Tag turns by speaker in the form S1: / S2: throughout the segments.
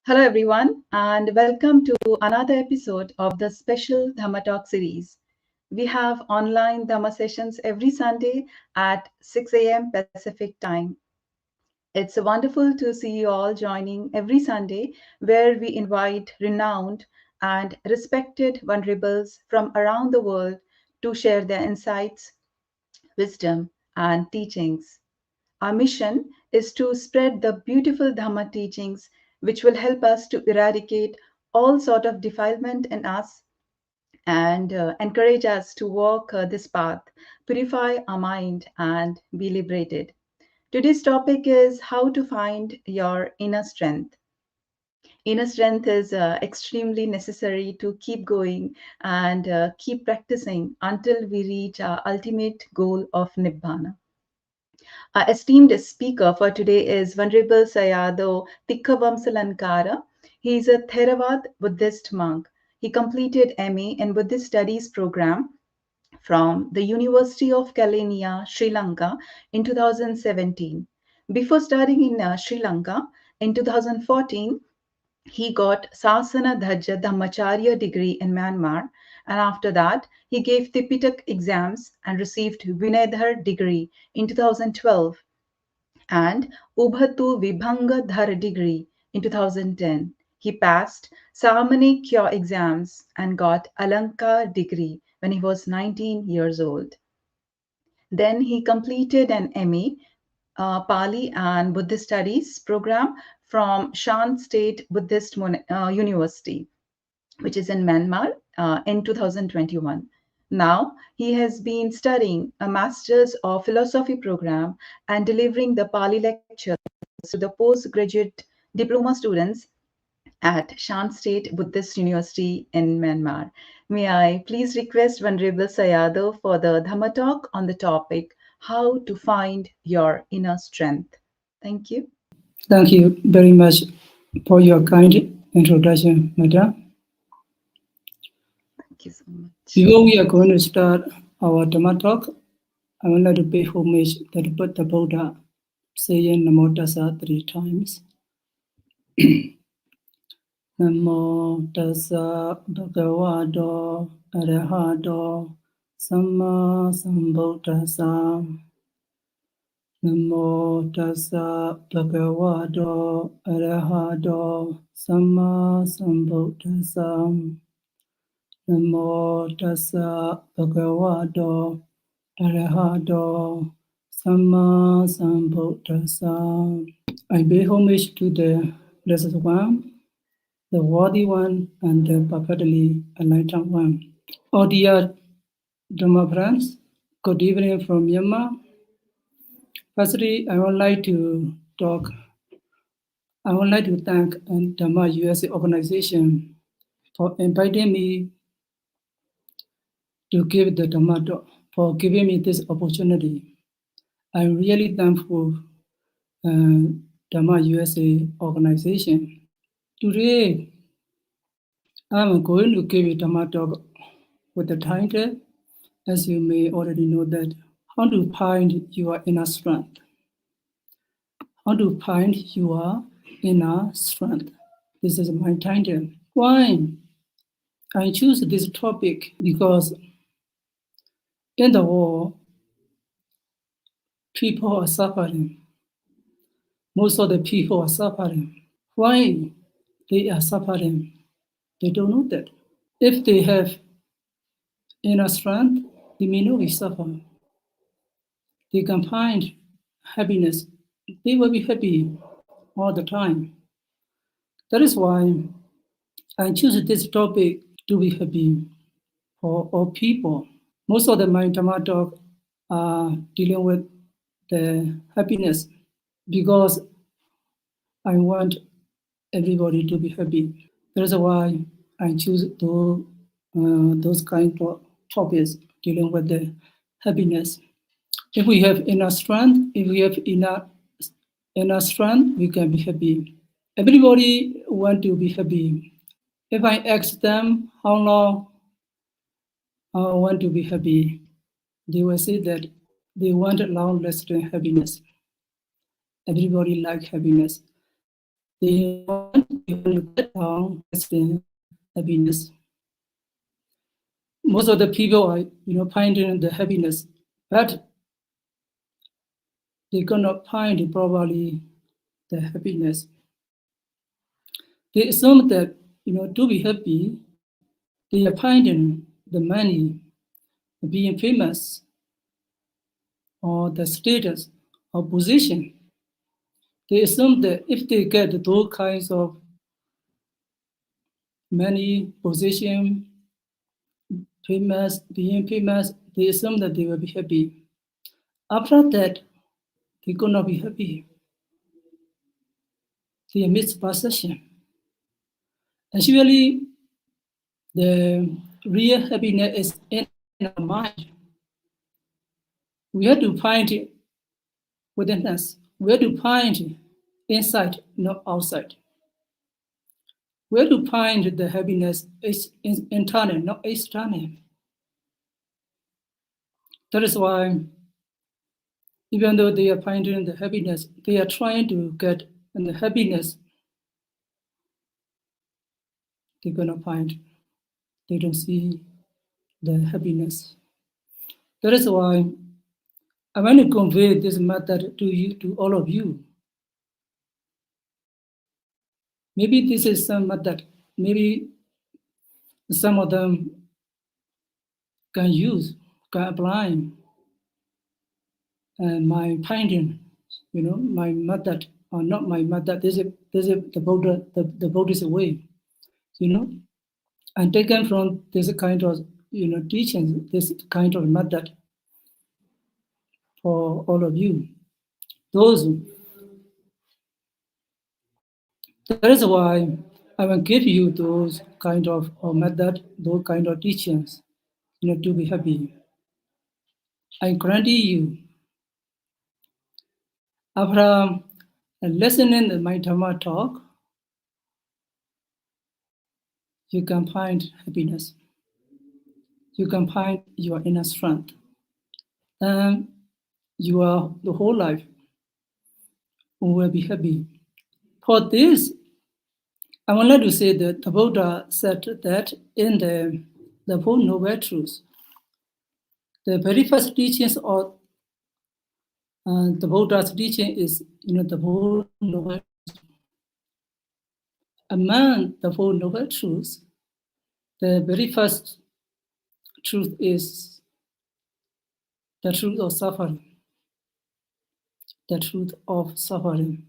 S1: Hello, everyone, and welcome to another episode of the special Dhamma Talk Series. We have online Dhamma sessions every Sunday at 6 a.m. Pacific time. It's wonderful to see you all joining every Sunday, where we invite renowned and respected venerables from around the world to share their insights, wisdom, and teachings. Our mission is to spread the beautiful Dhamma teachings which will help us to eradicate all sort of defilement in us and encourage us to walk this path, purify our mind and be liberated. Today's topic is how to find your inner strength. Inner strength is extremely necessary to keep going and keep practicing until we reach our ultimate goal of Nibbana. Our esteemed speaker for today is Venerable Sayadaw Tikkhavamsalankara. He is a Theravada Buddhist monk. He completed MA in Buddhist Studies program from the University of Kelaniya, Sri Lanka in 2017. Before studying in Sri Lanka in 2014, he got Sasana Dhajja Dhammacharya degree in Myanmar, and after that, he gave Tipitak exams and received Vinayadhar degree in 2012 and Ubhatu Vibhanga Dhar degree in 2010. He passed Samani Kya exams and got Alankar degree when he was 19 years old. Then he completed an MA Pali and Buddhist Studies program from Shan State Buddhist University, which is in Myanmar, in 2021. Now, he has been studying a Master's of Philosophy program and delivering the Pali lectures to the postgraduate diploma students at Shan State Buddhist University in Myanmar. May I please request Venerable Sayadaw for the Dhamma talk on the topic, how to find your inner strength. Thank you.
S2: Thank you very much for your kind introduction, Madam.
S1: Thank you so much.
S2: Before we are going to start our Dhamma talk, I would like to pay homage to the Buddha, saying Namo Tassa 3 times. Namo Tassa Bhagavato Arahato Samma Sambuddhassa. Namo Tassa Bhagavato Arahato Samma Sambuddhassa. Namo Tassa Bhagavato Arahato Samma Sambuddhassa. I pay homage to the Blessed One, the Worthy One, and the perfectly enlightened One. Oh dear Dhamma friends, good evening from Myanmar. Firstly, I would like to thank Dhamma USA organization for inviting me to give the Dhamma talk, for giving me this opportunity. I'm really thankful Dhamma USA organization. Today, I'm going to give a Dhamma talk with the title, as you may already know, that how to find your inner strength. How to find your inner strength. This is my title. Why I choose this topic? Because in the world, people are suffering. Most of the people are suffering. Why they are suffering? They don't know that. If they have inner strength, they may not be suffering. They can find happiness. They will be happy all the time. That is why I choose this topic to be happy for all people. Most of the my Dhamma talk are dealing with the happiness because I want everybody to be happy. That is why I choose those kind of topics dealing with the happiness. If we have inner strength, we can be happy. Everybody want to be happy. If I ask them how long I want to be happy, they will say that they want long-lasting happiness. Everybody like happiness. They want when you get down, experience happiness. Most of the people are, finding the happiness, but they cannot find probably the happiness. They assume that, to be happy, they are finding the money, being famous, or the status or position. They assume that if they get those kinds of money, position, famous, being famous, they assume that they will be happy. After that, they could not be happy. They miss possession. Actually, the real happiness is in our mind. We have to find it within us. We have to find it inside, not outside. We have to find the happiness is internal, not external. That is why, even though they are finding the happiness, they are trying to get the happiness. They're gonna find they don't see the happiness. That is why I want to convey this method to you, to all of you. Maybe this is some method. Maybe some of them can use, can apply, and my finding, my method or not my method. This is the Buddhist way, and taken from this kind of teaching, this kind of method for all of you. That is why I will give you those kind of method, those kind of teachings, to be happy. I guarantee you, after listening my Dhamma talk, you can find happiness. You can find your inner strength. And the whole life will be happy. For this, I would like to say that the Buddha said that in the Four Noble Truths, the very first teachings of the Buddha's teaching is, the Four Noble Truths. Among the Four Noble Truths, the very first truth is the truth of suffering. The truth of suffering.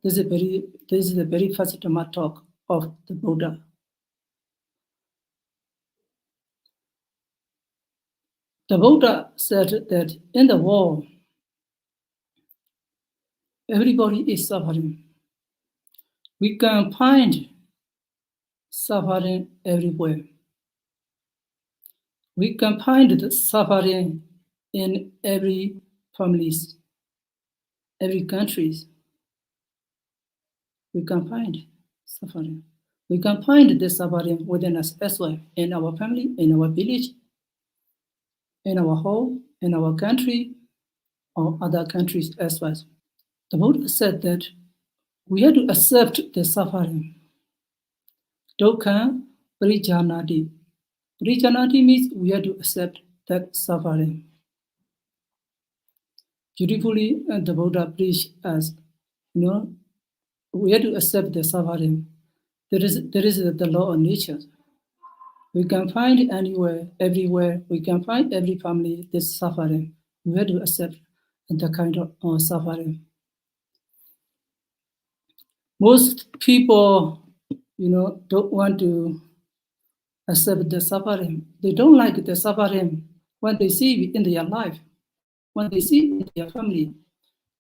S2: This is the very first Dhamma talk of the Buddha. The Buddha said that in the world, everybody is suffering. We can find suffering everywhere. We can find the suffering in every families, every countries. We can find suffering. We can find the suffering within us as well, in our family, in our village, in our home, in our country, or other countries as well. The Buddha said that we have to accept the suffering. Dukkha Parijanati. Parijanati means we have to accept that suffering. Beautifully, the Buddha preached us, we have to accept the suffering. There is the law of nature. We can find anywhere, everywhere. We can find every family this suffering. We have to accept the kind of suffering. Most people, don't want to accept the suffering. They don't like the suffering when they see it in their life, when they see it in their family.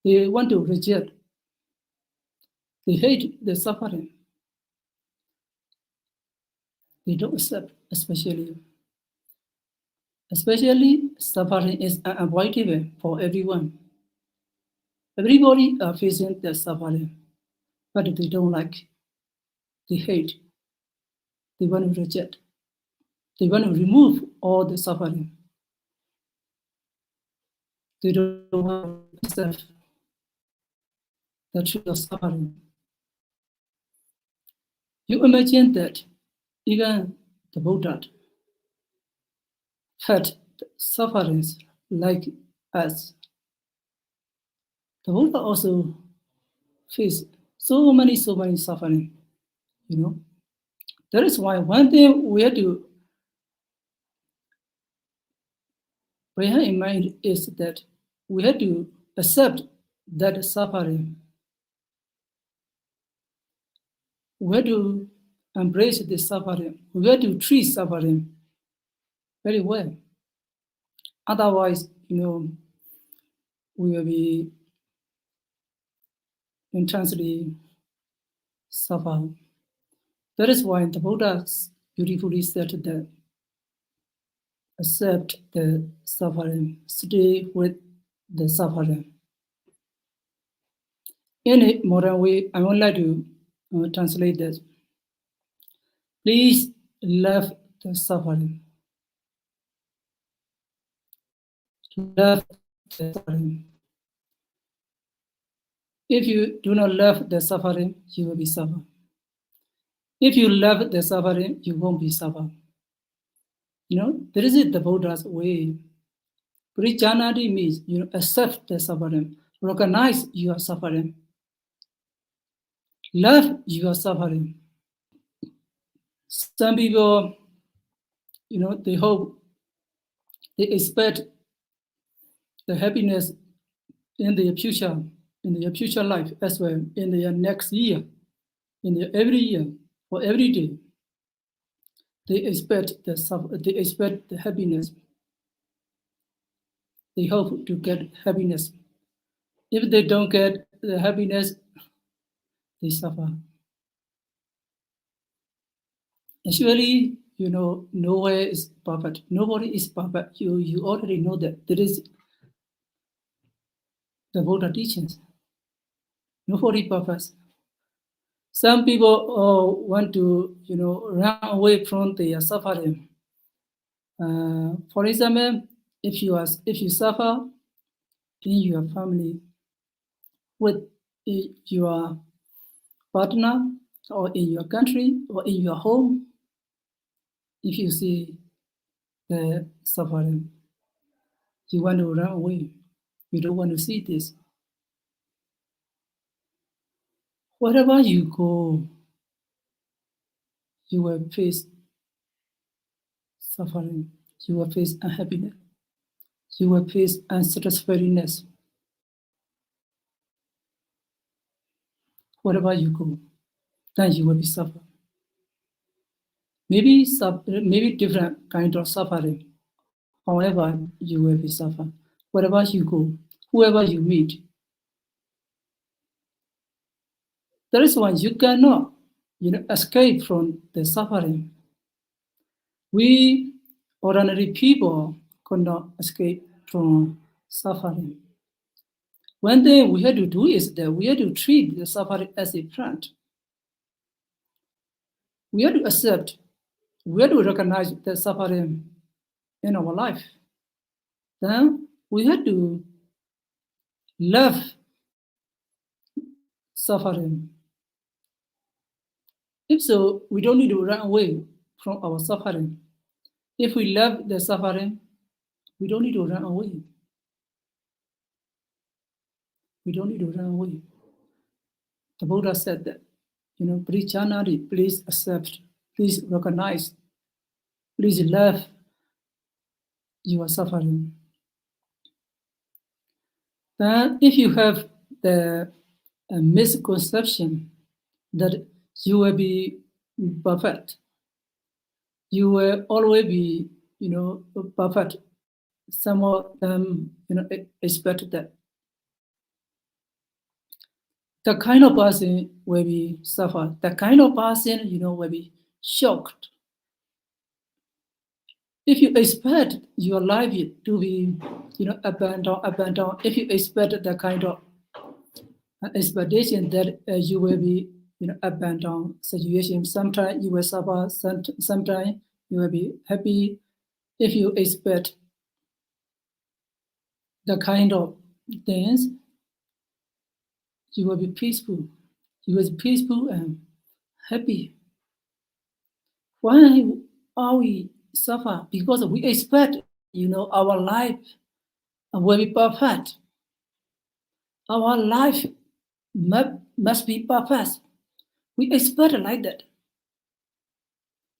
S2: They want to reject. They hate the suffering. They don't accept, especially suffering is unavoidable for everyone. Everybody are facing the suffering, but they don't like. They hate. They want to reject. They want to remove all the suffering. They don't want to accept the truth of suffering. You imagine that even the Buddha had sufferings like us. The Buddha also faced so many suffering, you know. That is why one thing we have to bear in mind is that we have to accept that suffering. We have to embrace the suffering. We have to treat suffering very well. Otherwise, we will be intensely suffer. That is why the Buddha beautifully said that accept the suffering, stay with the suffering. In a modern way, I would like to translate this. Please love the suffering. Love the suffering. If you do not love the suffering, you will be suffering. If you love the suffering, you won't be suffering. This is the Buddha's way. Parijanati means accept the suffering, recognize your suffering, love your suffering. Some people, they hope, they expect the happiness in their future life as well, in their next year, in their every year, or every day. They expect the happiness. They hope to get happiness. If they don't get the happiness, they suffer. Actually, nowhere is perfect. Nobody is perfect. You already know that. There is the Buddha teachings. Nobody perfect. Some people want to, run away from their suffering. For example, if you suffer in your family with your partner, or in your country, or in your home, if you see the suffering, you want to run away. You don't want to see this. Wherever you go, you will face suffering. You will face unhappiness. You will face unsatisfactoriness. Wherever you go, then you will be suffering. Maybe different kind of suffering. However, you will be suffering. Wherever you go, whoever you meet. That is why you cannot, escape from the suffering. We ordinary people cannot escape from suffering. One thing we have to do is that we have to treat the suffering as a friend. We have to accept, we have to recognize the suffering in our life. Then we have to love suffering. If so, we don't need to run away from our suffering. If we love the suffering, we don't need to run away. We don't need to run away. The Buddha said that, Parijanati, please accept, please recognize, please love your suffering. Then if you have the misconception that you will be perfect, you will always be, perfect. Some of them, expect that. The kind of person will be suffer. The kind of person, will be shocked. If you expect your life to be, up and down, if you expect the kind of expectation that you will be, up and down situation, sometimes you will suffer, sometimes you will be happy. If you expect the kind of things, you will be peaceful. You will be peaceful and happy. Why are we suffer? Because we expect, our life will be perfect. Our life must be perfect. We expect like that.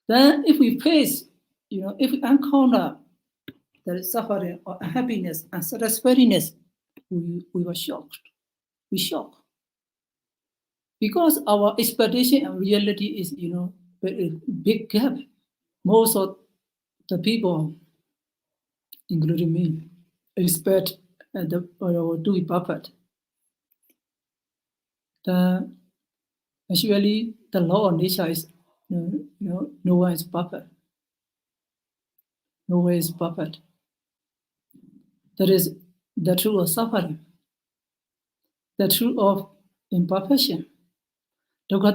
S2: Then if we face, if we encounter the suffering or unhappiness and satisfactoriness, we were shocked. We shock. Because our expectation and reality is, a big gap. Most of the people, including me, expect to be perfect. Actually, the law of nature is, no one is perfect. No one is perfect. That is the truth of suffering, the truth of imperfection. Dukkha,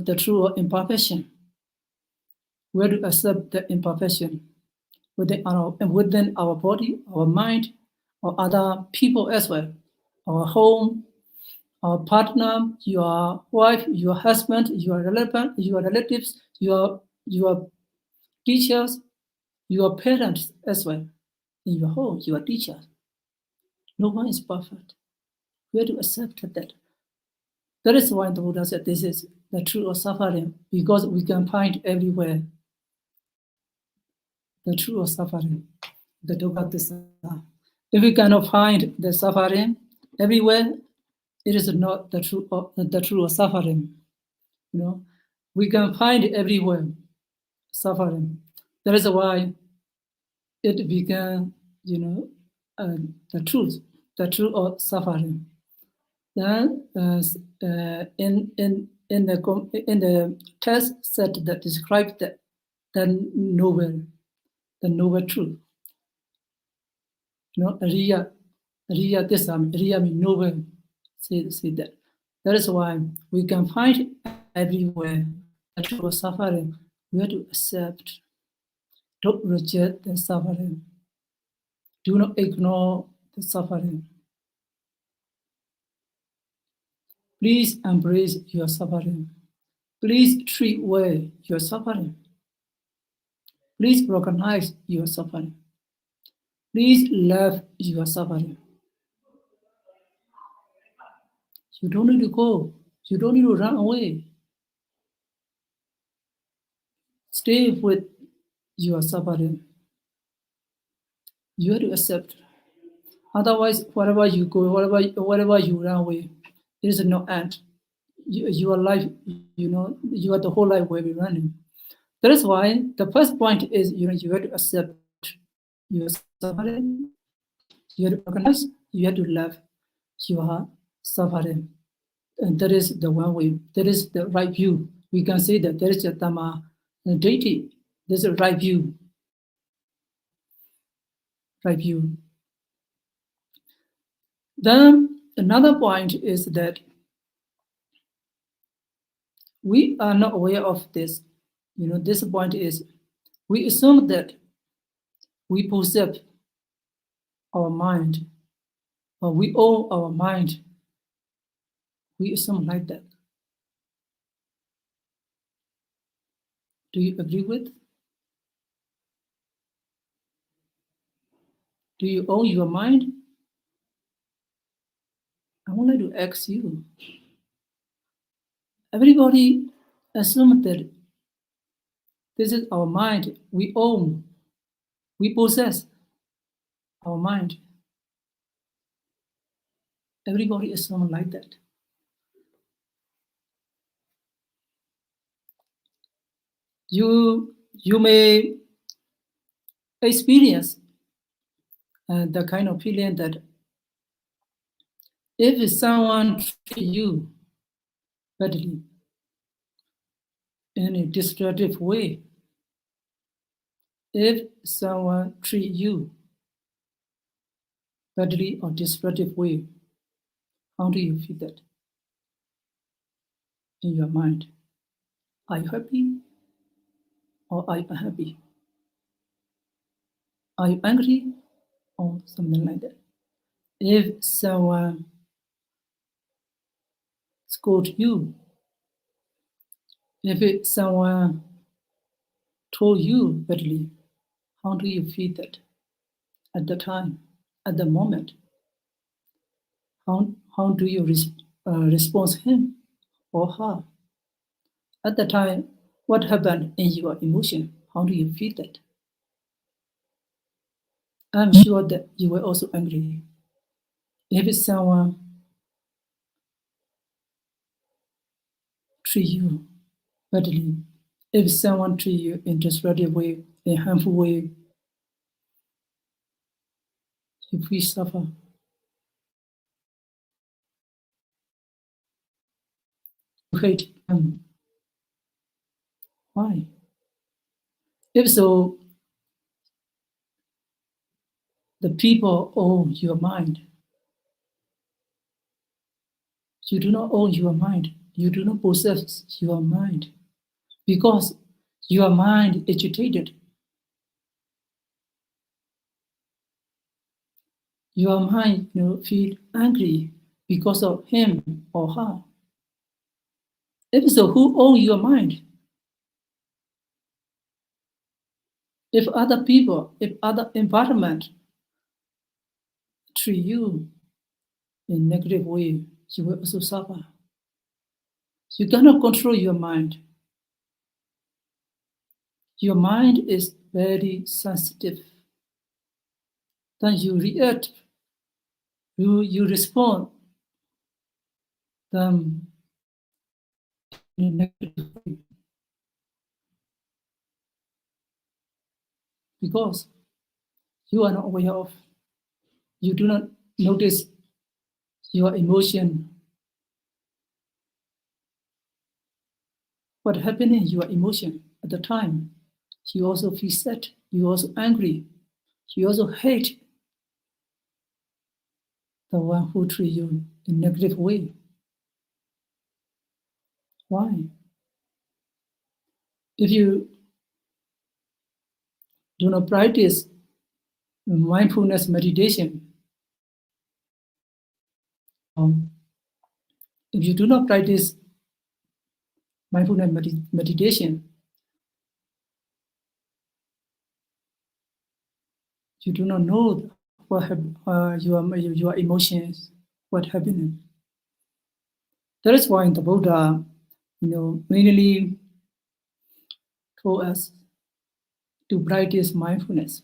S2: the truth of imperfection. We have to accept the imperfection within our body, our mind, or other people as well, our home, our partner, your wife, your husband, your relatives, your teachers, your parents as well. In your home, your teachers. No one is perfect. We have to accept that. That is why the Buddha said this is the truth of suffering, because we can find everywhere the truth of suffering, the dukkha. If we cannot find the suffering everywhere, it is not the truth of suffering. We can find everywhere suffering. That is why it became, the truth of suffering. Then, in the text set that describes the noble truth. Ariya Tissam, Ariya means noble. Say that. That is why we can find everywhere the truth of suffering. We have to accept. Don't reject the suffering. Do not ignore the suffering. Please embrace your suffering. Please treat well your suffering. Please recognize your suffering. Please love your suffering. You don't need to go. You don't need to run away. Stay with your suffering. You have to accept. Otherwise, wherever you go, wherever you run away, there is no end. Your life, your the whole life will be running. That is why the first point is, you have to accept your suffering. You have to recognize. You have to love your suffering. And that is the one way. That is the right view. We can say that there is a Dhamma deity. There's a right view. Right view. Then another point is that we are not aware of this. This point is we assume that we possess our mind, or we own our mind. We assume like that. Do you agree with? Do you own your mind? I wanted to ask you. Everybody assumes that this is our mind. We own, we possess our mind. Everybody assumes like that. You may experience the kind of feeling that if someone treats you badly in a destructive way, if someone treats you badly or destructive way, how do you feel that in your mind? Are you happy or are you unhappy? Are you angry or something like that? If someone scold you, if someone for you badly, how do you feel that at the time, at the moment? How do you respond him or her? At the time, what happened in your emotion? How do you feel that? I'm sure that you were also angry. If someone treat you badly, if someone treat you in destructive way, in harmful way, you will suffer. You hate them. Why? If so, the people own your mind. You do not own your mind. You do not possess your mind because your mind is agitated. Your mind feel angry because of him or her. If so, who own your mind? If other people, if other environment treat you in negative way, you will also suffer. You cannot control your mind. Your mind is very sensitive. Then you react, you respond them in a negative way. Because you are not aware of, you do not notice your emotion. What happened in your emotion at the time? You also feel sad, you also angry, you also hate the one who treat you in a negative way. Why? If you do not practice mindfulness meditation, if you do not practice mindfulness meditation, you do not know what your emotions, what happened. That is why the Buddha, mainly told us to practice mindfulness,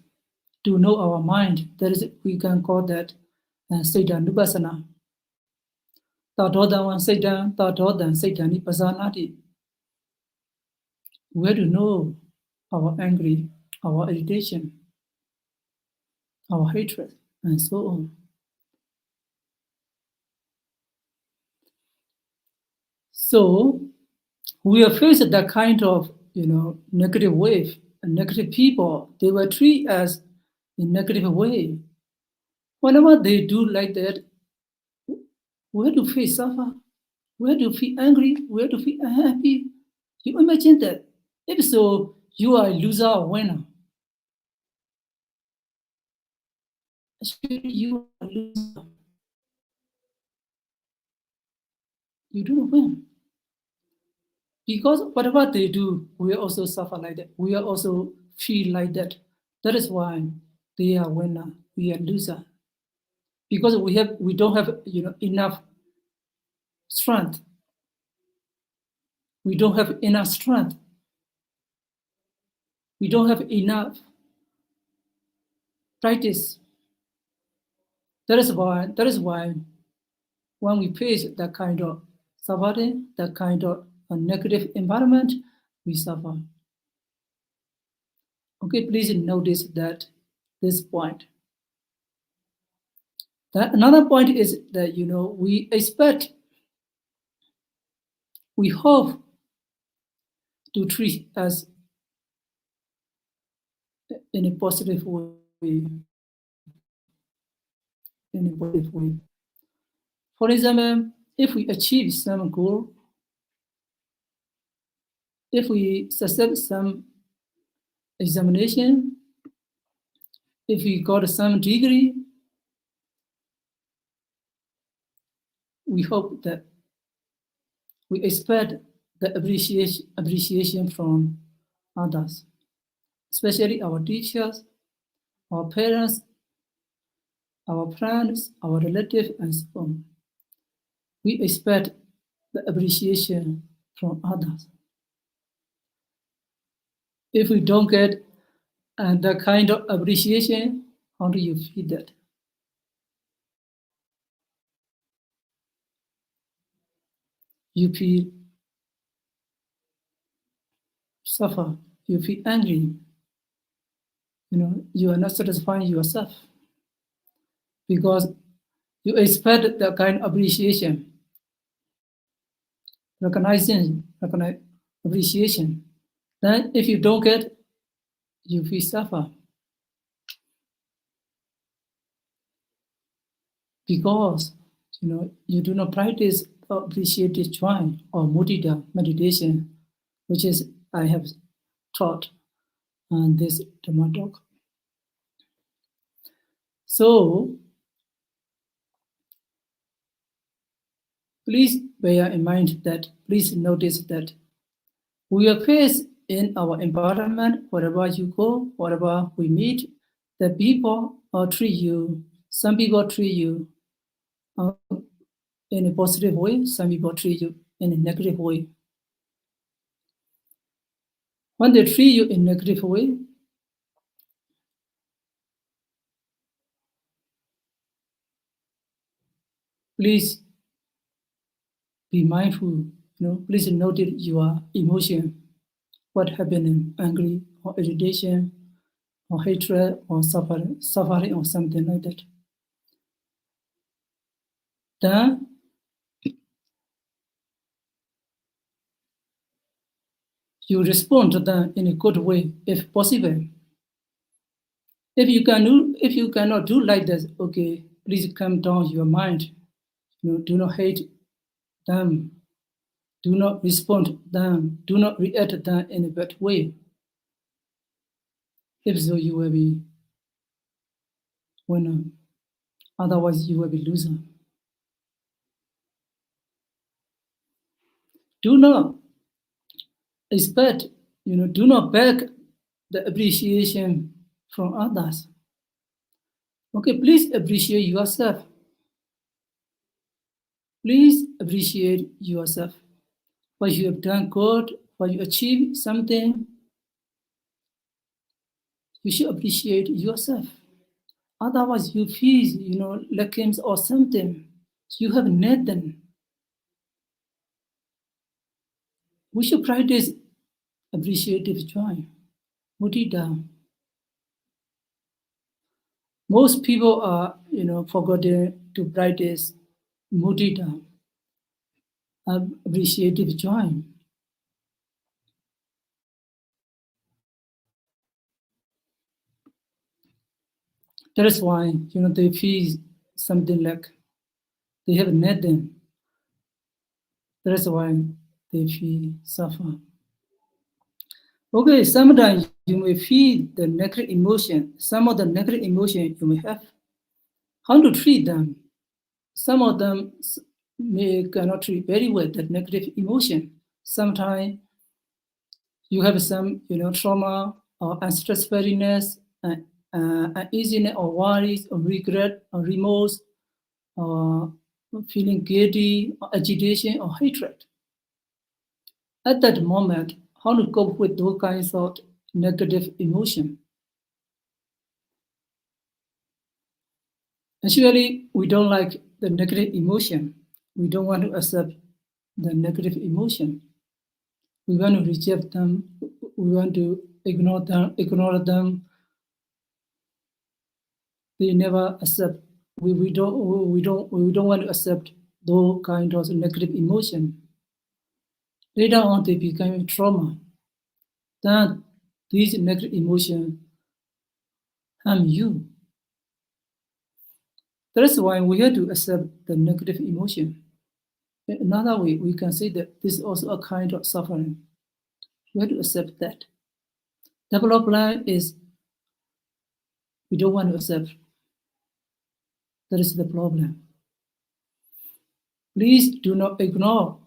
S2: to know our mind. That is, we can call that Sayadaw Nupassana. Tadodan Sayadaw, Tadodan Sayadaw Nipassanati. We have to know our anger, our irritation, our hatred, and so on. So we are faced that kind of negative wave, and negative people. They were treated as in negative way. Whenever they do like that, we have to feel suffer, we have to feel angry, we have to feel unhappy. You imagine that. If so, you are a loser or winner. Actually, you are a loser. You don't win. Because whatever they do, we also suffer like that. We also feel like that. That is why they are winner, we are loser. Because we don't have enough strength. We don't have enough strength. We don't have enough practice. That is why when we face that kind of suffering, that kind of a negative environment, we suffer. Okay, please notice that this point. Another point is that we expect, we hope to treat us in a positive way. In a positive way. For example, if we achieve some goal, if we success some examination, if we got some degree, we hope that we expect the appreciation from others. especially our teachers, our parents, our friends, our relatives, and so on. We expect the appreciation from others. If we don't get the kind of appreciation, how do you feel that? You feel suffer, you feel angry, you are not satisfying yourself because you expect the kind of appreciation, appreciation. Then if you don't get, you feel suffer. Because you do not practice appreciative joy or mudita meditation, which is I have taught on this Dhamma talk. So please bear in mind that, please notice that we are faced in our environment, wherever you go, wherever we meet, the people treat you, some people treat you in a positive way, some people treat you in a negative way. When they treat you in a negative way, please be mindful, please notice your emotion, what happening, angry or irritation or hatred or suffering or something like that. Then you respond to them in a good way, if possible. If you cannot do like this, okay, please calm down your mind. Do not hate them. Do not respond to them. Do not react to them in a bad way. If so, you will be winner. Otherwise, you will be loser. Do not expect, do not beg the appreciation from others. Okay, please appreciate yourself. Please appreciate yourself. What you have done good, what you achieved something, you should appreciate yourself. Otherwise, you feel, lacking or something. You have nothing. We should practice appreciative joy, mudita. Most people are, forgotten to practice mudita, appreciative joy. That is why, they feel something like they have nothing. That is why they feel suffer. Okay, sometimes you may feel the negative emotion. Some of the negative emotion you may have. How to treat them? Some of them cannot treat very well that negative emotion. Sometimes you have some, trauma or unstressfulness, uneasiness or worries or regret or remorse or feeling guilty or agitation or hatred. At that moment, how to cope with those kinds of negative emotion? Actually, we don't like the negative emotion. We don't want to accept the negative emotion. We want to reject them. We want to ignore them. They never accept. We don't want to accept those kind of negative emotion. Later on, they become trauma. Then these negative emotions harm you. That's why we have to accept the negative emotion. In another way, we can say that this is also a kind of suffering. We have to accept that. The problem is we don't want to accept. That is the problem. Please do not ignore.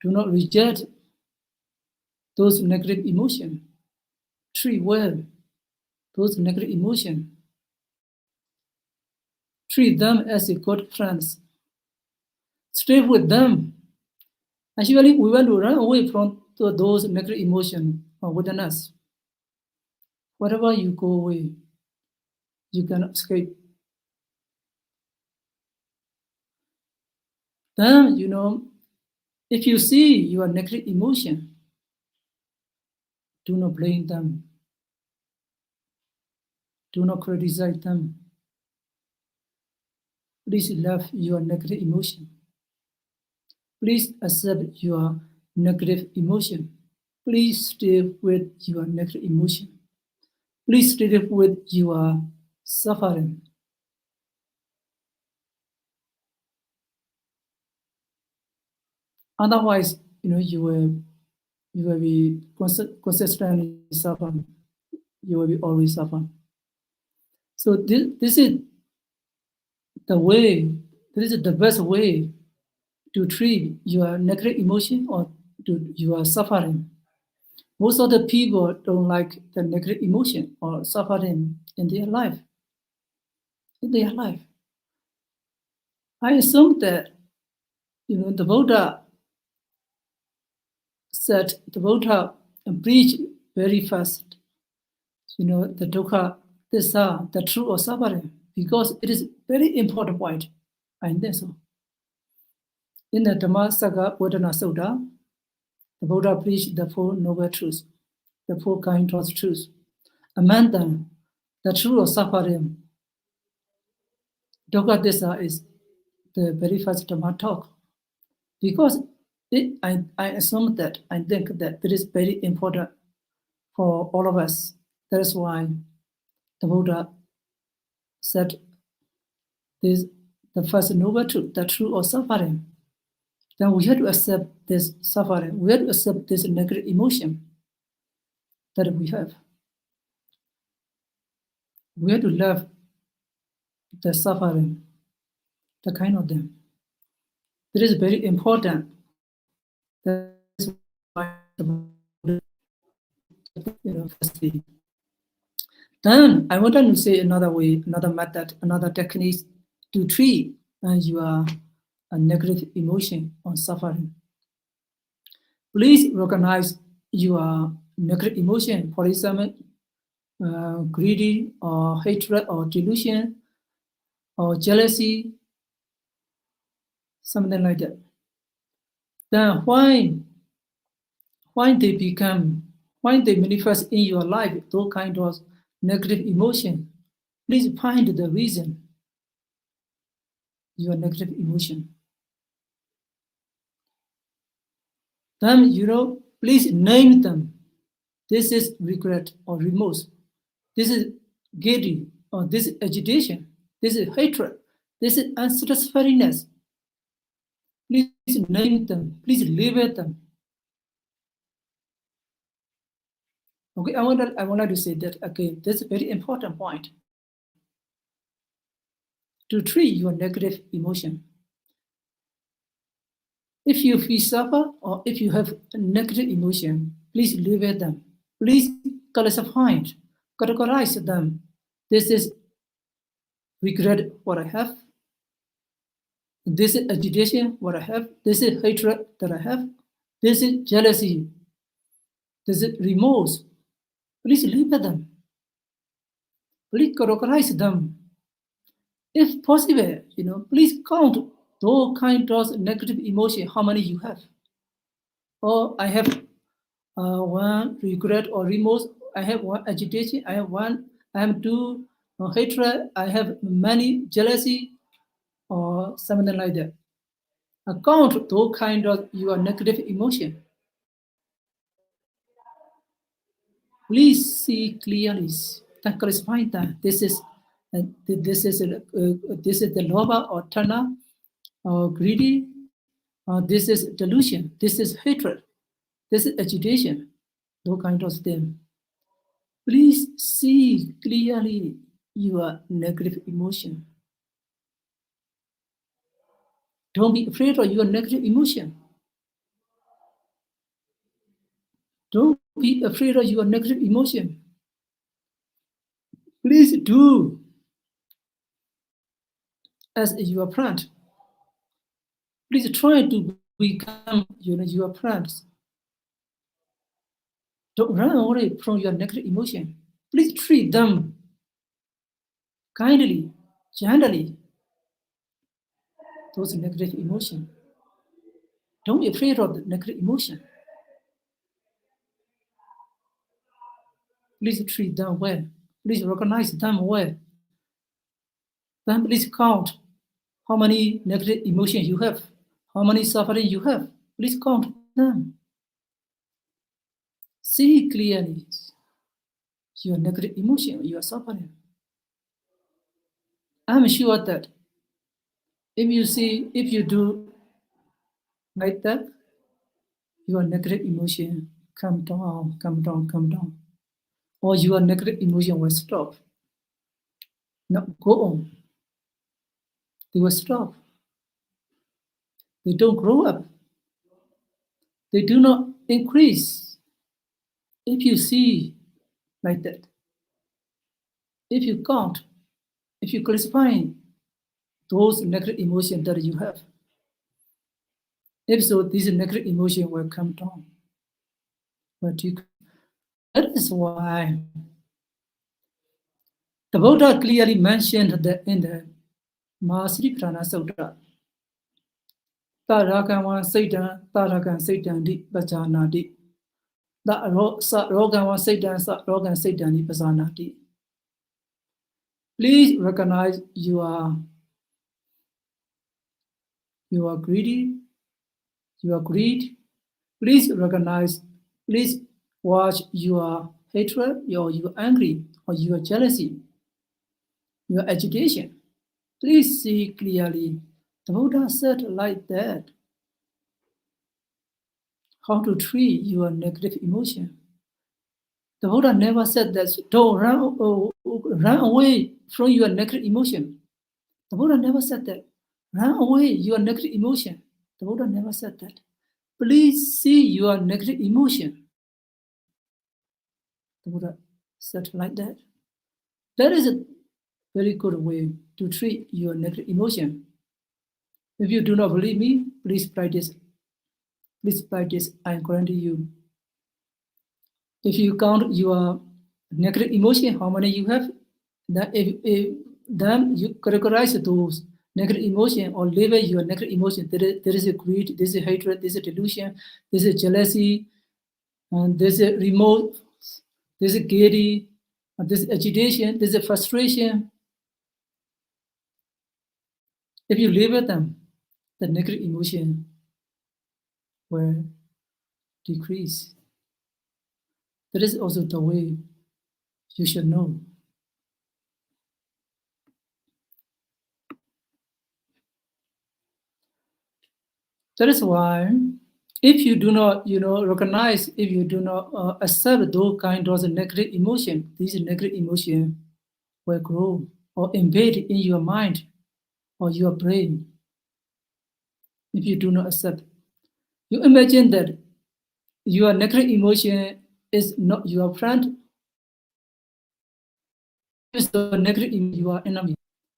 S2: Do not reject those negative emotions. Treat well those negative emotions. Treat them as a good friends. Stay with them. Actually, we want to run away from those negative emotions within us. Wherever you go away, you cannot escape. Then, if you see your negative emotion, do not blame them. Do not criticize them. Please love your negative emotion. Please accept your negative emotion. Please stay with your negative emotion. Please stay with your suffering. Otherwise, you will be consistently suffering. You will be always suffering. So this is the way. This is the best way to treat your negative emotion or to your suffering. Most of the people don't like the negative emotion or suffering in their life. I assume that the Buddha said the Buddha preached very fast. The dukkha, the truth of suffering, because it is very important point. I think so. In the Dhammasaka Bodhana Sutta, the Buddha preached the Four Noble Truths, the Four Kind of Truths. Among them, the truth of suffering, dukkha desa, is the very first Dhamma talk. Because I assume that, I think that it is very important for all of us. That is why the Buddha said this, the first noble truth, the truth of suffering. Then we have to accept this suffering. We have to accept this negative emotion that we have. We have to love the suffering, the kind of them. It is very important. That is why firstly. Then I wanted to say another way, another method, another technique to treat your negative emotion or suffering. Please recognize your negative emotion. For example, greedy or hatred or delusion or jealousy, something like that. Then why they manifest in your life, those kind of negative emotion? Please find the reason, your negative emotion. Then, please name them. This is regret or remorse. This is greedy or this is agitation. This is hatred. This is unsatisfactoriness. Please name them. Please label them. Okay, I wanted to say that again. That's a very important point. To treat your negative emotion. If you feel suffer or if you have a negative emotion, please label them. Please classify it, categorize them. This is regret, what I have. This is agitation, what I have. This is hatred that I have. This is jealousy. This is remorse. Please label them. Please categorize them. If possible, please count those kind of negative emotion, how many you have. Or I have one regret or remorse. I have one agitation. I have two hatred. I have many jealousy or something like that. Account those kind of your negative emotion. Please see clearly. Then classify that this is the loba or tana or greedy. This is delusion. This is hatred. This is agitation. Those kind of things. Please see clearly your negative emotion. Don't be afraid of your negative emotion. Don't be afraid of your negative emotion. Please do as your plant. Please try to become your plants. Don't run away from your negative emotion. Please treat them kindly, gently. Those negative emotion. Don't be afraid of the negative emotion. Please treat them well. Please recognize them well. Then please count how many negative emotions you have, how many suffering you have. Please count them. See clearly your negative emotion, your suffering. I'm sure that if you do like that, your negative emotion come down. Or your negative emotion will stop. Not go on. They will stop. They don't grow up. They do not increase. If you see like that, if you count, if you classify those negative emotions that you have, if so, these negative emotions will come down. But that is why the Buddha clearly mentioned that in the Mahasriprana Sutta, Tarakawa Saitan di Pajanadi, Rogawa Saitan di Pajanadi. Please recognize you are greedy, you are greed. Please recognize, please watch your hatred, your angry, or your jealousy, your agitation. Please see clearly. The Buddha said like that. How to treat your negative emotion. The Buddha never said that don't run away from your negative emotion. The Buddha never said that. Run away your negative emotion. The Buddha never said that. Please see your negative emotion. The Buddha said like that. That is a very good way to treat your negative emotion. If you do not believe me, please practice. Please practice. I encourage you. If you count your negative emotion, how many you have, then you categorize those negative emotion or label your negative emotion. There is a greed, there is a hatred, there is a delusion, there is a jealousy, and there is a remorse, there is a gaiety, there is agitation, there is a frustration. If you label them, the negative emotion will decrease. That is also the way you should know. That is why, if you do not, recognize, if you do not accept those kind of negative emotion, these negative emotion will grow or embed in your mind or your brain. If you do not accept, you imagine that your negative emotion is not your friend. If the negative emotion, your enemy,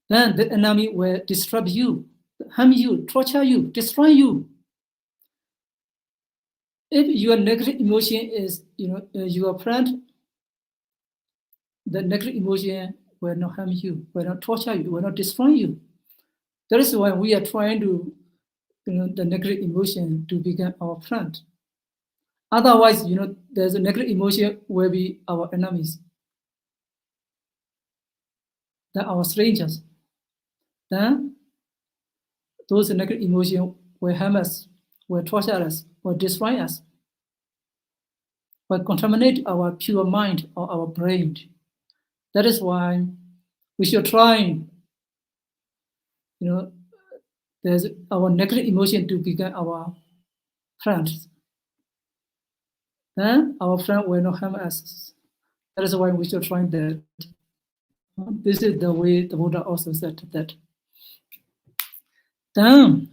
S2: then the enemy will disrupt you, harm you, torture you, destroy you. If your negative emotion is, your friend, the negative emotion will not harm you, will not torture you, will not destroy you. That is why we are trying to, the negative emotion to become our friend. Otherwise, there's a negative emotion will be our enemies, then our strangers. Then those negative emotions will harm us, will torture us, will destroy us, will contaminate our pure mind or our brain. That is why we should try, there's our negative emotion to become our friends. Then our friend will not harm us. That is why we should try that. This is the way the Buddha also said that. Then,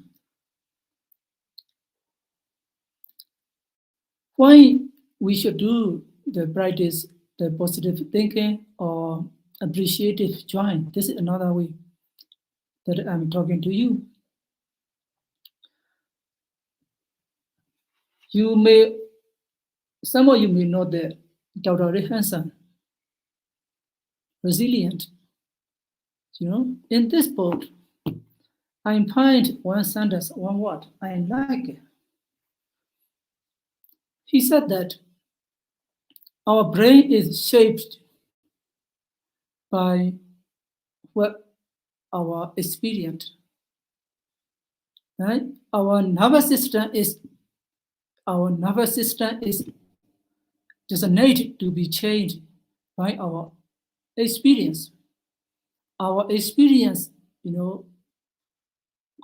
S2: why we should do the practice, the positive thinking or appreciative joy. This is another way that I'm talking to you. Some of you may know that Dr. Ray Hansen, resilient. In this book, I find one sentence, one word I like. He said that our brain is shaped by what our experience. Right? Our nervous system is designed to be changed by our experience. Our experience,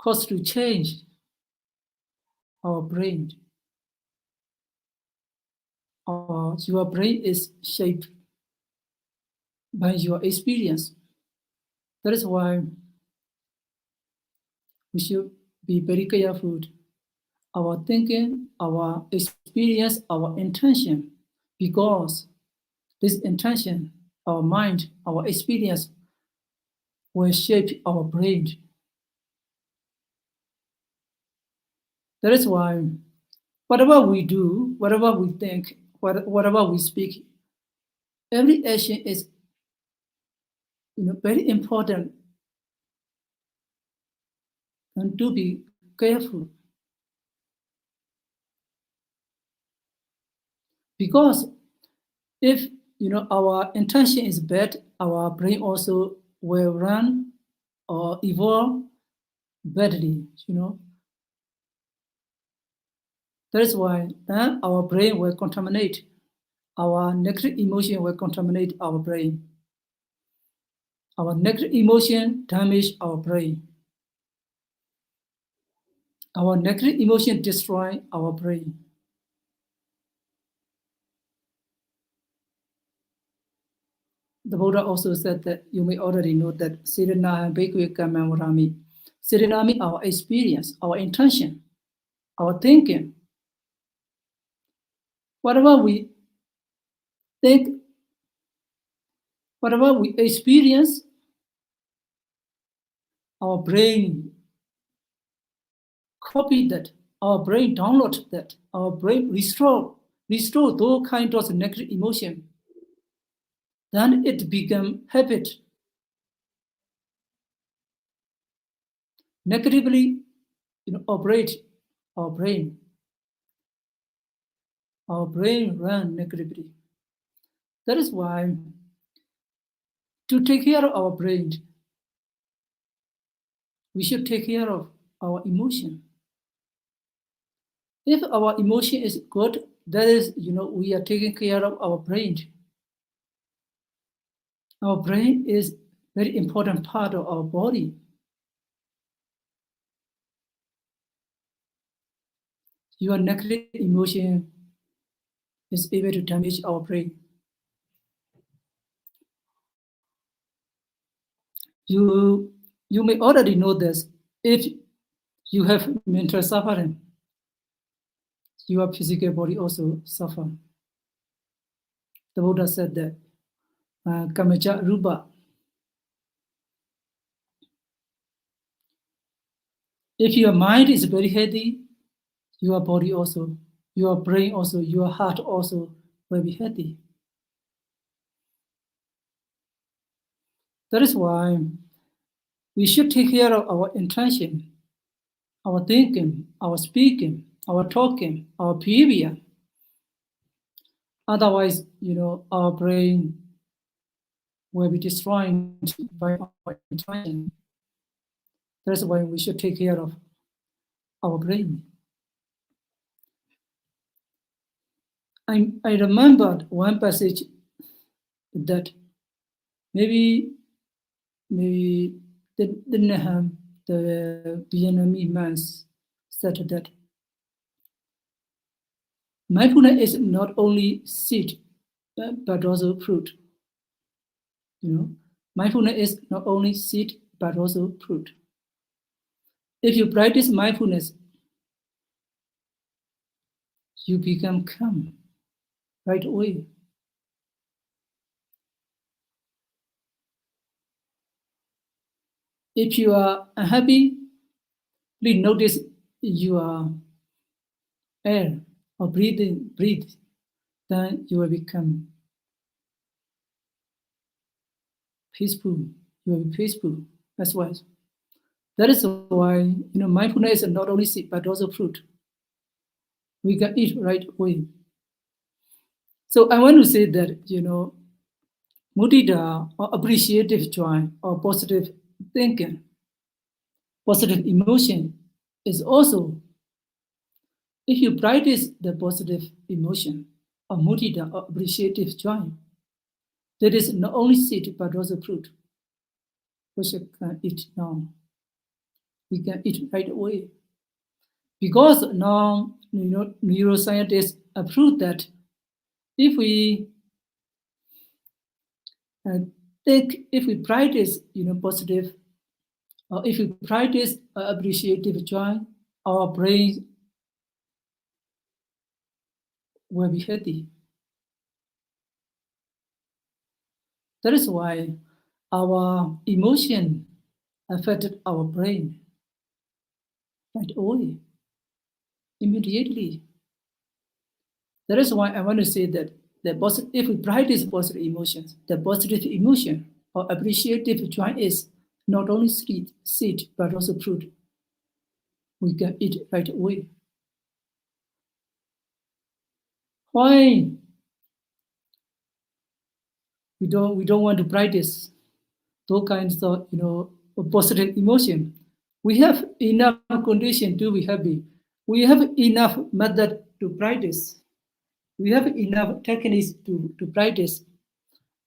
S2: cause to change our brain. Your brain is shaped by your experience. That is why we should be very careful. Our thinking, our experience, our intention, because this intention, our mind, our experience will shape our brain. That is why whatever we do, whatever we think, whatever we speak, every action is very important, and to be careful. Because if our intention is bad, our brain also will run or evolve badly. That is why our brain will contaminate. Our negative emotion will contaminate our brain. Our negative emotion damage our brain. Our negative emotion destroy our brain. The Buddha also said that you may already know that Siddhana Bhikkhave Kamamurami. Siddhana means our experience, our intention, our thinking. Whatever we think, whatever we experience, our brain copy that, our brain download that, our brain restore those kinds of negative emotion. Then it become habit. Negatively, operate our brain. Our brain run negatively. That is why to take care of our brain, we should take care of our emotion. If our emotion is good, that is, we are taking care of our brain. Our brain is very important part of our body. Your negative emotion is able to damage our brain. You may already know this. If you have mental suffering, your physical body also suffer. The Buddha said that kamaja rupa. If your mind is very healthy, your body also, your brain also, your heart also will be healthy. That is why we should take care of our intention, our thinking, our speaking, our talking, our behavior. Otherwise, our brain will be destroyed by our intention. That's why we should take care of our brain. I remembered one passage that maybe the Vietnamese man said that mindfulness is not only seed, but also fruit. Mindfulness is not only seed, but also fruit. If you practice mindfulness, you become calm. right away. If you are unhappy, please notice your air or breathe, then you will become peaceful. You will be peaceful. That's why. That is why mindfulness is not only seed but also fruit. We can eat right away. So I want to say that mudita or appreciative joy or positive thinking, positive emotion is also, if you practice the positive emotion or mudita or appreciative joy, that is not only seed but also fruit, which you can eat now. We can eat right away. Because now neuroscientists have proved that if we if we practice positive, or if we practice appreciative joy, our brain will be healthy. That is why our emotion affected our brain right away, immediately. That is why I want to say that if we practice positive emotions, the positive emotion or appreciative joy is not only seed but also fruit. We can eat right away. Why we don't want to practice those kinds of positive emotion? We have enough condition to be happy. We have enough method to practice. We have enough techniques to practice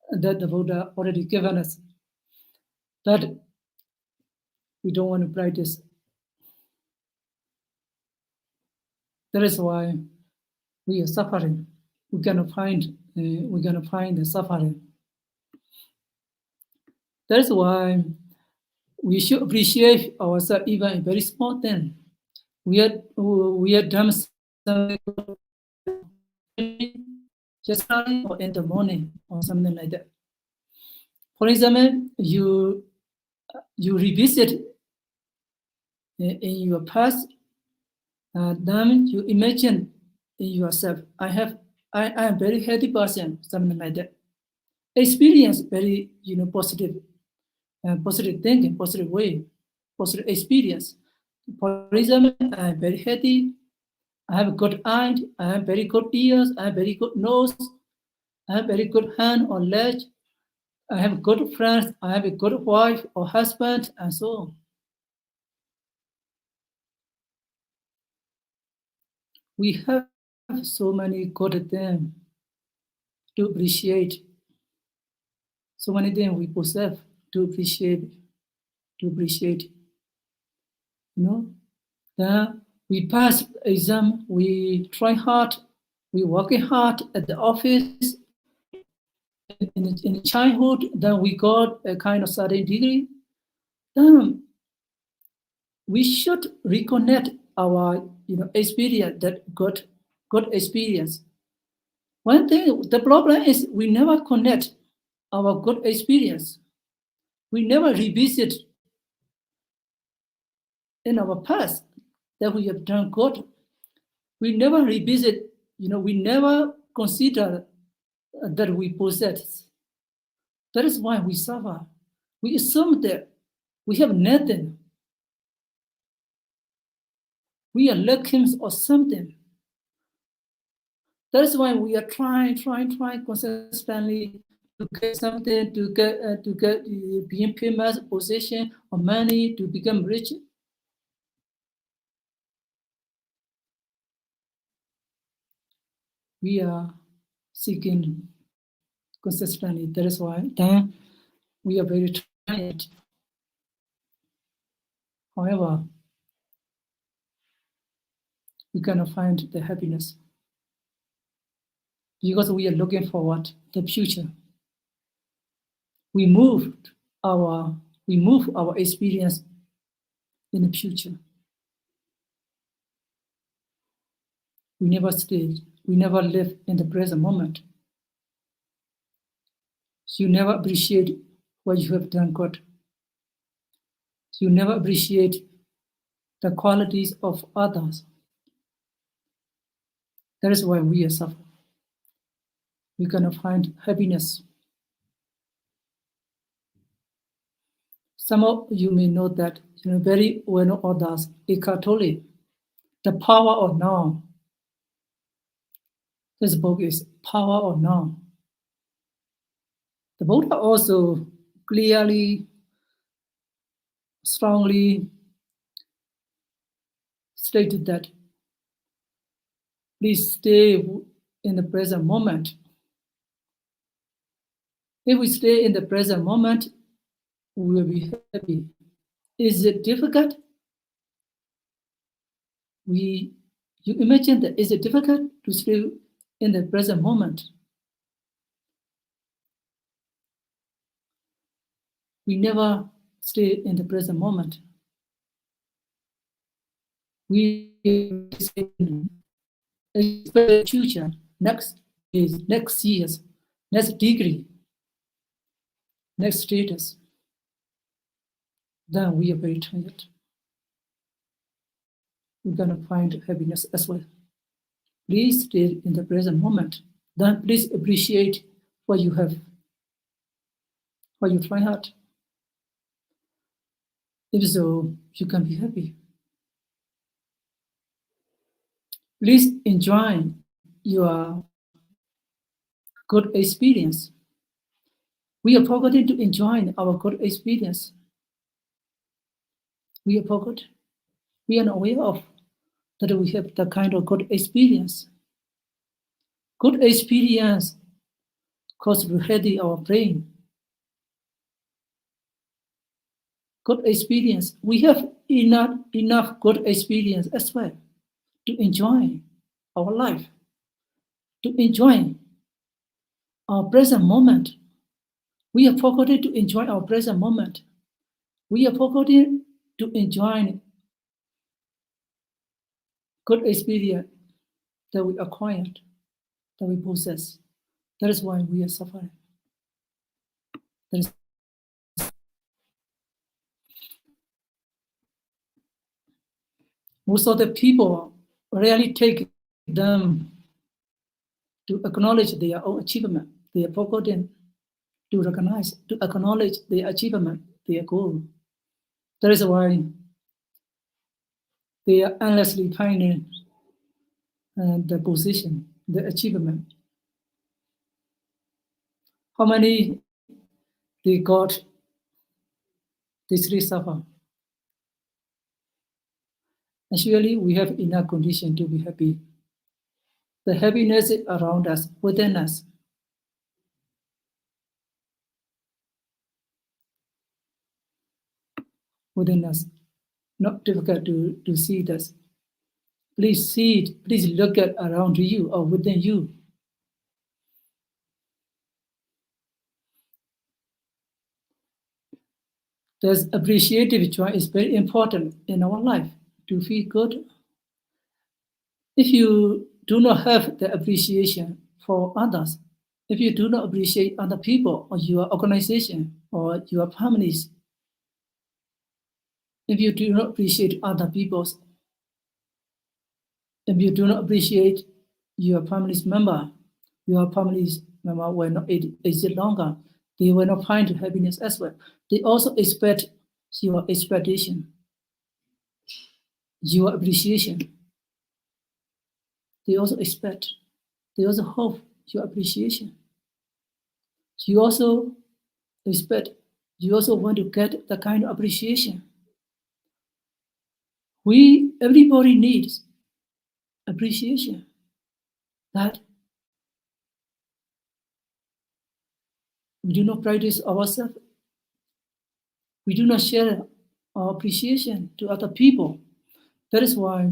S2: that the Buddha already given us. But we don't want to practice. That is why we are suffering. We're gonna find the suffering. That's why we should appreciate ourselves even a very small thing. We are done something just or in the morning or something like that. For example, you revisit in your past, then you imagine in yourself, I am very healthy person, something like that. Experience very positive thinking, positive way, positive experience. For example, I am very healthy. I have a good eye. I have very good ears. I have very good nose. I have very good hand or leg. I have good friends. I have a good wife or husband, and so on. We have so many good things to appreciate. So many things we possess to appreciate. Then we pass exam, we try hard, we working hard at the office. In childhood, then we got a kind of certain degree. Then we should reconnect our experience, that good experience. One thing, the problem is we never connect our good experience. We never revisit in our past that we have done good. We never revisit, we never consider that we possess. That is why we suffer. We assume that we have nothing. We are lacking or something. That is why we are trying consistently to get something, to get being famous, position, or money, to become rich. We are seeking consistently. That is why then we are very tired. However, we cannot find the happiness because we are looking forward to the future. We move our experience in the future. We never stayed we never live in the present moment. You never appreciate what you have done good. You never appreciate the qualities of others. That is why we are suffering. We cannot find happiness. Some of you may know that very well others, Eckhart Tolle, The Power of Now. This book is Power of Now. The Buddha also clearly, strongly stated that please stay in the present moment. If we stay in the present moment, we will be happy. Is it difficult? You imagine that is it difficult to stay in the present moment? We never stay in the present moment. We stay in the future, next years, next degree, next status. Then we are very tired. We're gonna find happiness as well. Please stay in the present moment. Then please appreciate what you have, what you try hard. If so, you can be happy. Please enjoy your good experience. We are forgetting to enjoy our good experience. We are forgotten. We are not aware of that we have the kind of good experience. Good experience causes to healthy our brain. Good experience. We have enough good experience as well to enjoy our life, to enjoy our present moment. We are forgetting to enjoy our present moment. We are forgetting to enjoy good experience that we acquired, that we possess. That is why we are suffering. Most of the people rarely take them to acknowledge their own achievement. They are forgotten to recognize, to acknowledge their achievement, their goal. That is why they are endlessly finding the position, the achievement. How many they got, they still suffer. And surely we have enough condition to be happy. The happiness is around us, within us. Within us. Not difficult to see this. Please see it. Please look at around you or within you. This appreciative joy is very important in our life to feel good. If you do not have the appreciation for others, if you do not appreciate other people or your organization or your families, if you do not appreciate other people's, if you do not appreciate your family's member will not exist longer, they will not find happiness as well. They also expect your expectation, your appreciation. They also expect, they also hope your appreciation. You also expect, you also want to get the kind of appreciation. Everybody needs appreciation. That we do not practice ourselves. We do not share our appreciation to other people. That is why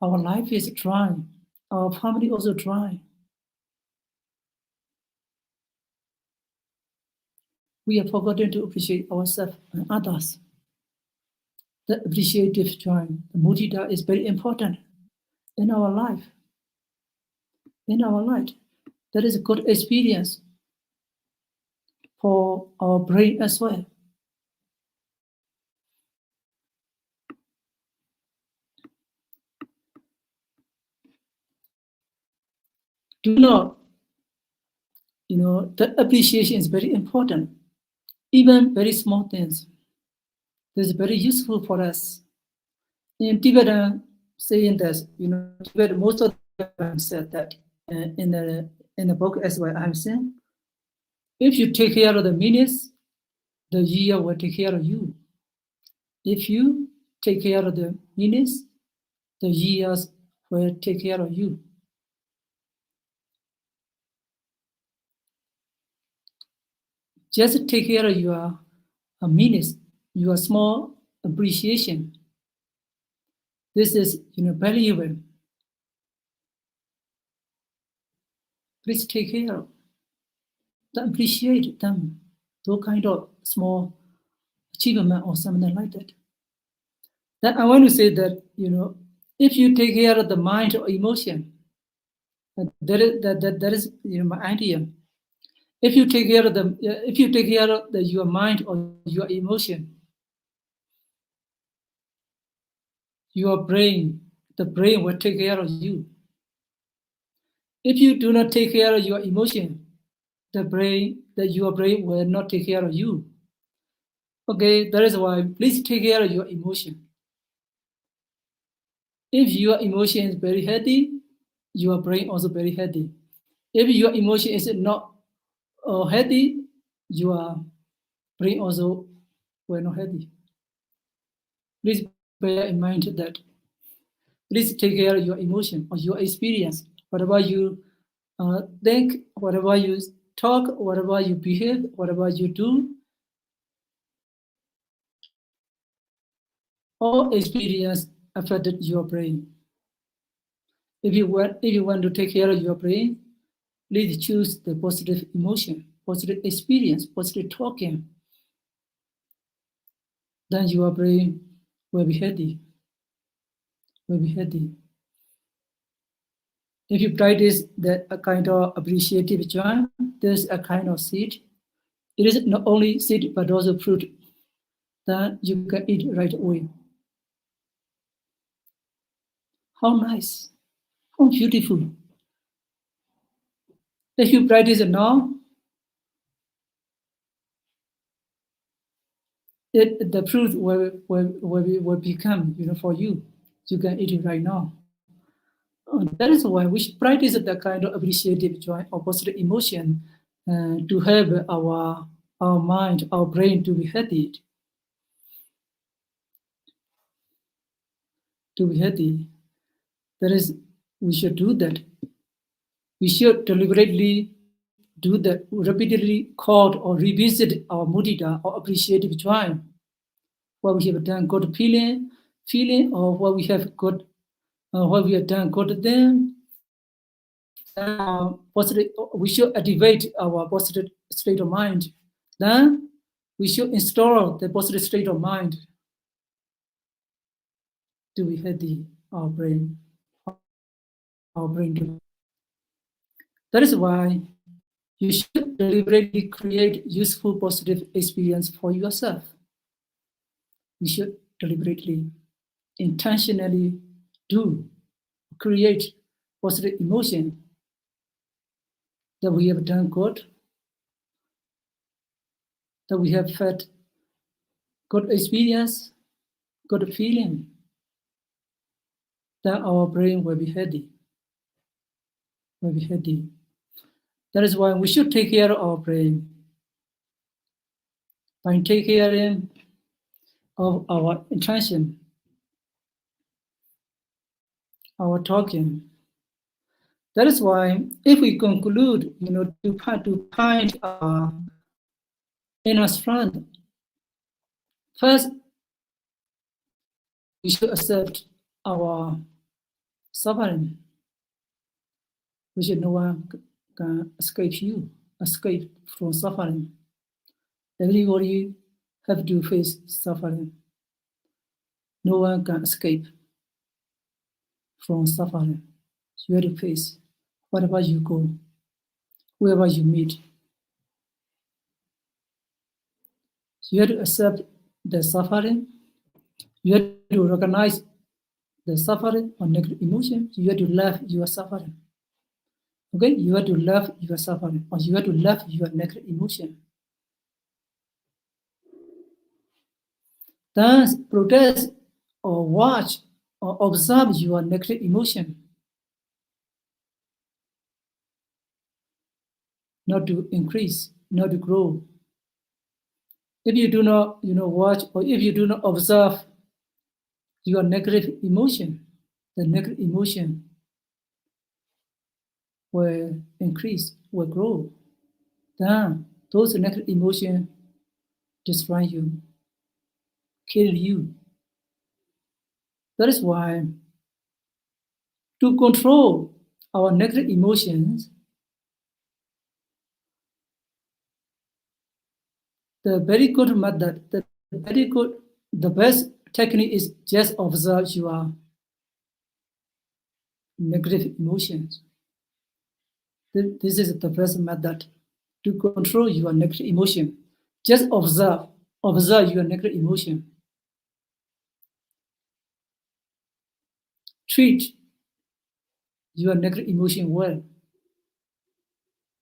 S2: our life is dry. Our family also dry. We have forgotten to appreciate ourselves and others. The appreciative joy, the mudita, is very important in our life. in our life. That is a good experience for our brain as well. Do not, the appreciation is very important. Even very small things. This is very useful for us. In Tibetan saying that, Tibet, most of them said that in the book as well I'm saying, if you take care of the minutes, the year will take care of you. If you take care of the minutes, the years will take care of you. Just take care of your minutes, your small appreciation. This is valuable. Please take care of them, appreciate them, those kind of small achievement or something like that. Then I want to say that, if you take care of the mind or emotion, that is my idea. If you take care of your mind or your emotion, your brain, the brain will take care of you. If you do not take care of your emotion, your brain will not take care of you. Okay, that is why please take care of your emotion. If your emotion is very healthy, your brain also very healthy. If your emotion is not healthy, your brain also will not healthy. Please bear in mind that. Please take care of your emotion or your experience. Whatever you think, whatever you talk, whatever you behave, whatever you do, all experience affected your brain. If you want to take care of your brain, please choose the positive emotion, positive experience, positive talking. Then your brain will be healthy. If you practice that a kind of appreciative joy, there's a kind of seed. It is not only seed but also fruit that you can eat right away. How nice, how beautiful. If you practice it now, the fruit will become, for you. You can eat it right now. That is why we should practice that kind of appreciative joy or positive emotion to have our mind, our brain to be healthy. To be healthy. That is, we should do that. We should deliberately do that, repeatedly call or revisit our mudita or appreciative joy. What we have done good feeling, or what we have good, what we have done good then. We should activate our positive state of mind. Then we should install the positive state of mind to be healthy, our brain. That is why you should deliberately create useful positive experience for yourself. You should deliberately, intentionally create positive emotion that we have done good, that we have felt good experience, good feeling, that our brain will be healthy. That is why we should take care of our brain by taking care of our intention, our talking. That is why if we conclude, to find our inner strength, first we should accept our suffering, which no one can escape from suffering. Everybody have to face suffering. No one can escape from suffering. You have to face wherever you go, wherever you meet. You have to accept the suffering. You have to recognize the suffering or negative emotion. You have to love your suffering. Okay, you have to love your suffering, or you have to love your negative emotion. Then protest or watch or observe your negative emotion, not to increase, not to grow. If you do not, watch, or if you do not observe your negative emotion, the negative emotion will increase, will grow. Then those negative emotions destroy you, kill you. That is why to control our negative emotions, the very good method, the best technique is just observe your negative emotions. This is the best method to control your negative emotion. Just observe your negative emotion. Treat your negative emotion well.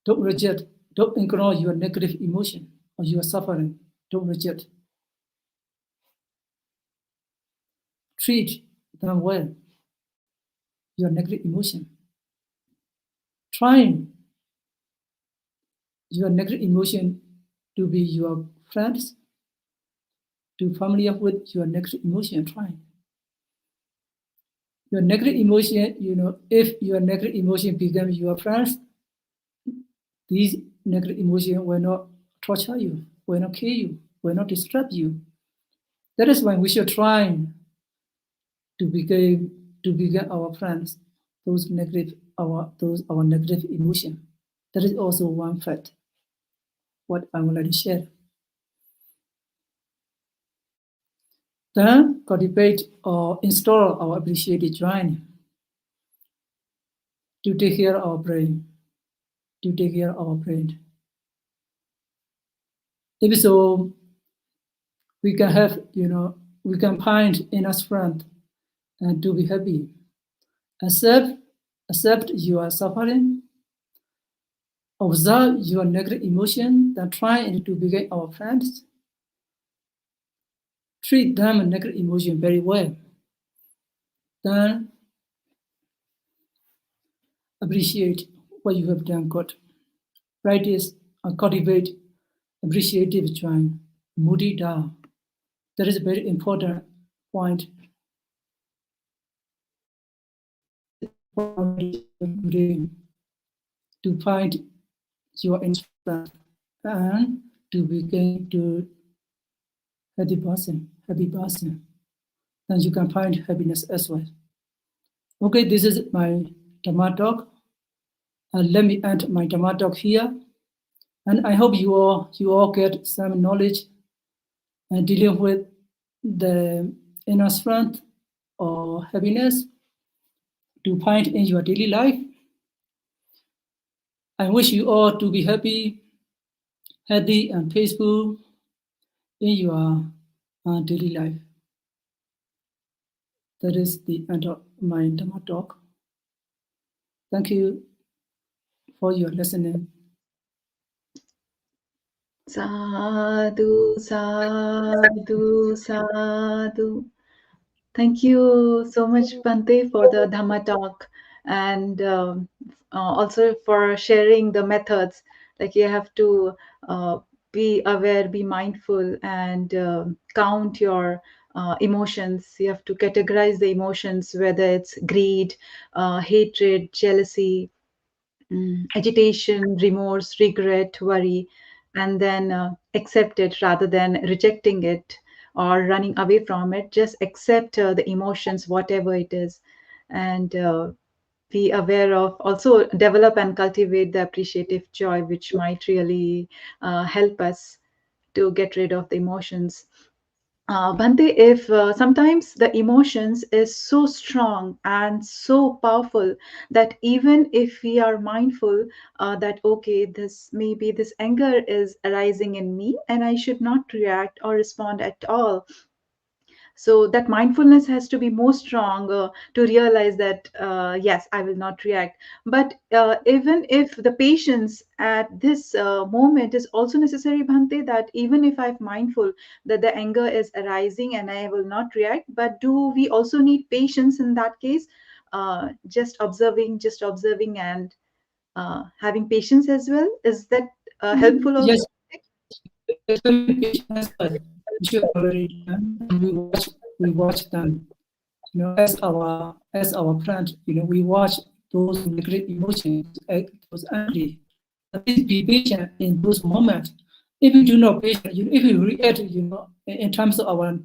S2: Don't reject, don't ignore your negative emotion or your suffering. Don't reject. Treat them well, your negative emotion. Try your negative emotion to be your friends, to familiar with your negative emotion. Try. Your negative emotion, if your negative emotion becomes your friends, these negative emotions will not torture you, will not kill you, will not disturb you. That is why we should try to become our friends, our negative emotion. That is also one fact, what I would like to share. Then cultivate or install our appreciative joy to take care of our brain, If so, we can have, we can find inner strength and to be happy. Accept your suffering, observe your negative emotion, then try to become our friends. Treat them and negative emotion very well. Then appreciate what you have done good. Practice and cultivate appreciative joy, mudita. That is a very important point to find your instrument and to begin to happy person. Then you can find happiness as well. Okay, this is my Dhamma talk. Let me end my Dhamma talk here. And I hope you all get some knowledge and dealing with the inner strength or happiness to find in your daily life. I wish you all to be happy, healthy, and peaceful in your daily life. That is the end of my Dhamma talk. Thank you for your listening.
S1: Sadhu, sadhu, sadhu. Thank you so much, Bante, for the Dhamma talk and also for sharing the methods. Like you have to be aware, be mindful, and count your emotions. You have to categorize the emotions, whether it's greed, hatred, jealousy, agitation, remorse, regret, worry, and then accept it rather than rejecting it or running away from it. Just accept the emotions, whatever it is, and be aware of, also develop and cultivate the appreciative joy, which might really help us to get rid of the emotions. Bhante, if sometimes the emotions is so strong and so powerful that even if we are mindful that okay, this maybe this anger is arising in me and I should not react or respond at all, so that mindfulness has to be more strong to realize that yes, I will not react. But even if the patience at this moment is also necessary, Bhante, that even if I'm mindful that the anger is arising and I will not react, but do we also need patience in that case? Just observing and having patience as well, is that helpful also?
S2: Yes, yes, very patient as well. We should already done, and we watch them. As our friend, we watch those negative emotions, those angry. But please be patient in those moments. If you do not patient, if you react, in terms of our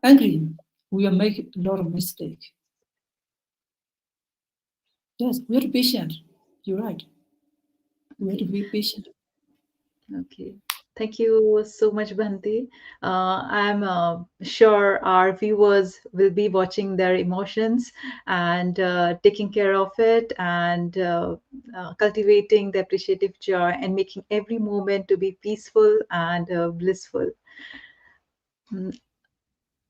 S2: angry, we will make a lot of mistake. Yes, we are patient. You're right. We have to be patient.
S1: Okay. Thank you so much, Bhanti. I'm sure our viewers will be watching their emotions and taking care of it and cultivating the appreciative joy and making every moment to be peaceful and blissful. Mm,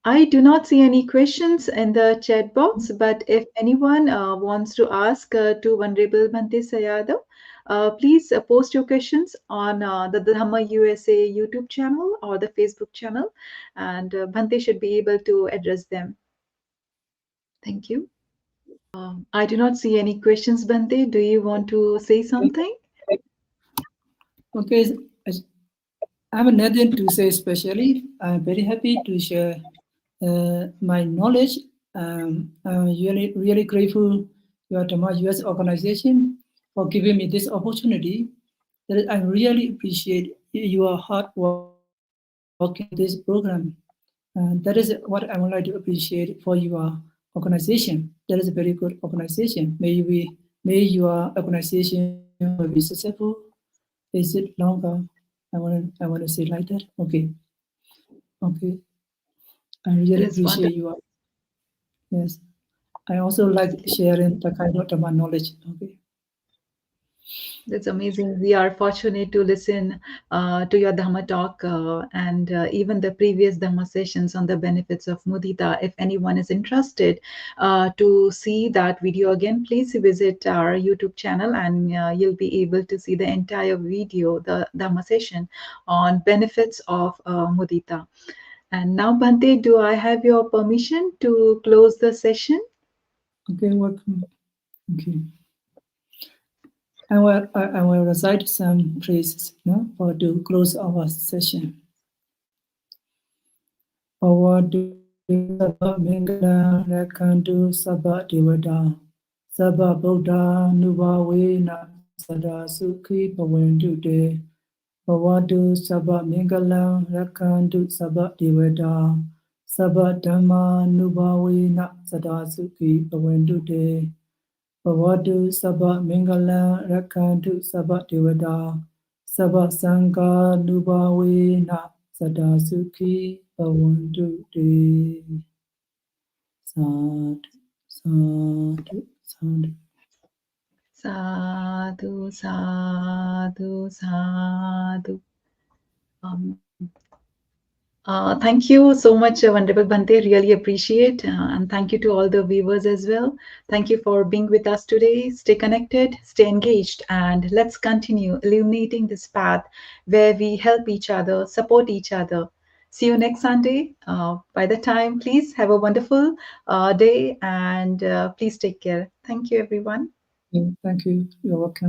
S1: I do not see any questions in the chat box, but if anyone wants to ask to Venerable Bhante Sayadaw, please post your questions on the Dhamma USA YouTube channel or the Facebook channel, and Bhante should be able to address them. Thank you. I do not see any questions, Bhante. Do you want to say something?
S2: Okay, I have nothing to say especially. I'm very happy to share my knowledge. I'm really grateful to Dhamma US organization for giving me this opportunity. That I really appreciate your hard work in this program. That is what I would like to appreciate for your organization. That is a very good organization. May your organization will be successful. Is it longer? I want to say like that. Okay. Okay. I really
S1: That is
S2: appreciate
S1: wonderful.
S2: you. Yes. I also like sharing the kind of Dhamma knowledge. Okay.
S1: That's amazing. We are fortunate to listen to your Dhamma talk and even the previous Dhamma sessions on the benefits of mudita. If anyone is interested to see that video again, please visit our YouTube channel and you'll be able to see the entire video, the Dhamma session on benefits of mudita. And now, Bhante, do I have your permission to close the session?
S2: Okay. Welcome. Okay. I will recite some phrases, for to close our session. Awadu sabba mingala rakantu sabba devada sabba buddha nubhavena sada sukhi bhavantu te. Awadu sabba mingala rakantu sabba devada sabba dhamma nubhavena sada sukhi bhavantu te. Bhavatu sabba mingala rakantu sabba devada sabba sangha nubhavena sada sukhi bhavantu te. Sadhu, sadhu, sadhu.
S1: Sadhu, sadhu, sadhu. Um, thank you so much, Wonderful Bhante. Really appreciate. And thank you to all the viewers as well. Thank you for being with us today. Stay connected, stay engaged, and let's continue illuminating this path where we help each other, support each other. See you next Sunday. By the time, please have a wonderful day and please take care. Thank you, everyone.
S2: Thank you. You're welcome.